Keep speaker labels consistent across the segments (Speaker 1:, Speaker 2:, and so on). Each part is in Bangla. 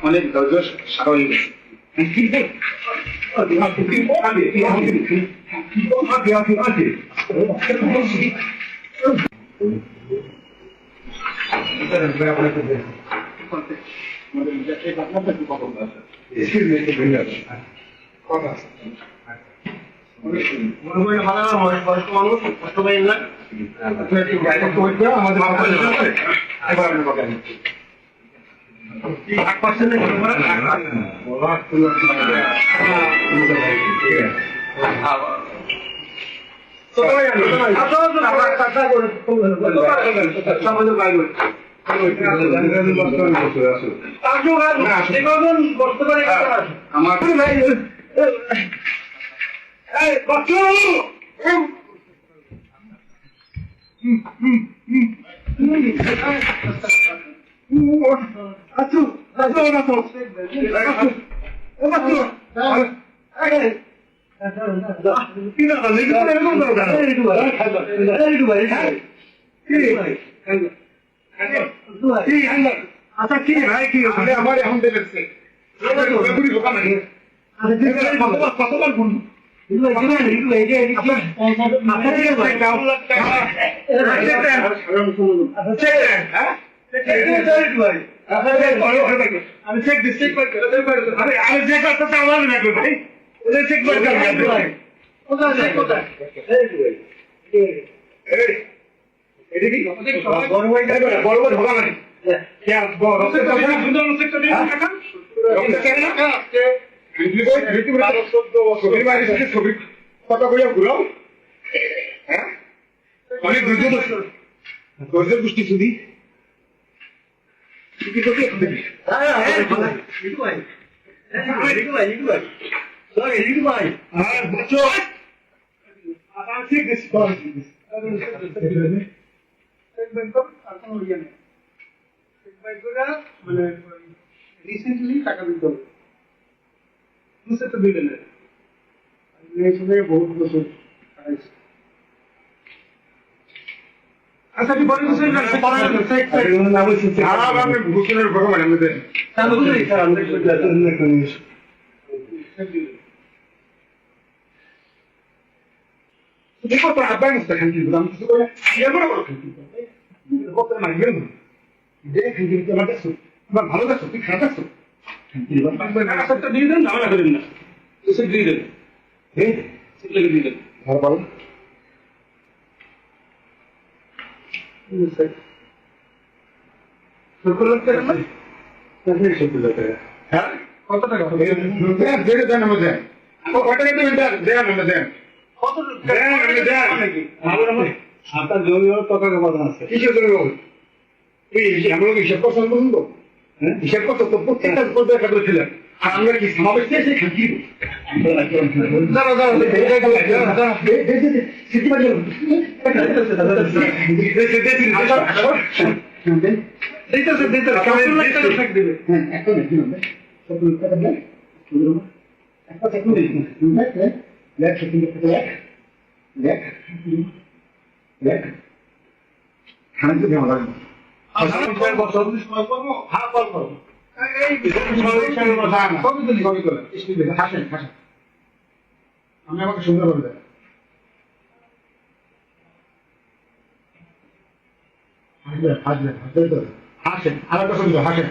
Speaker 1: অনেক ধৈর্য সারা হয়ে গেছে। আচ্ছা কি ভাই কি আমার এখন দেখছে কতবার বলুন আমি চেক দিচ্ছি আমি চেক করতে আমার লাগবে ভাই চেক করে বড় বড় ঢোকা মানে ছবি কথা কইয়া ঘুরাও হ্যাঁ অনেক ধৈর্য গোষ্ঠী শুধু মানে রিসেন্টলি টাকা দিতে হবে তো দিলেন বহুত বছর আচ্ছা আপনি বলেন আমি ভূষণের ভগবান আমাদের দেখো তো আব্বাই মুস্তাখান কি দাম কিছু করে আমার ভালো লাগছো তুই খারাপ লাগছো দিয়ে দেন ঝামেলা করেন না দিয়ে দেন দিয়ে দেন ভালো ভালো হ্যাঁ কত টাকা দেন আমাদের দেন কত টাকা দেন আমাদের দেন আপনার জমি টাকা কমানো আছে কিসের জমি আমরা হিসাব করছেন বলুন তো হিসাব করতে তো প্রত্যেকটা দেখা করেছিলেন আর আমরা কি সমাবেশ দিয়েছি আমি আমাকে সুন্দর ভাবে দেয় হাসবেন হাসেন আর একটা সুন্দর হাসেন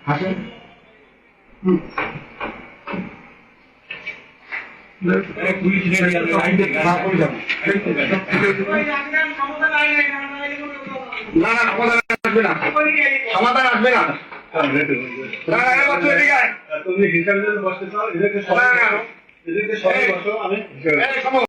Speaker 1: হাসেন না না সমাধান আসবে না সমাধান আসবে না তুমি হিসাবে বসতে চাও এদেরকে সবাই বসো আমি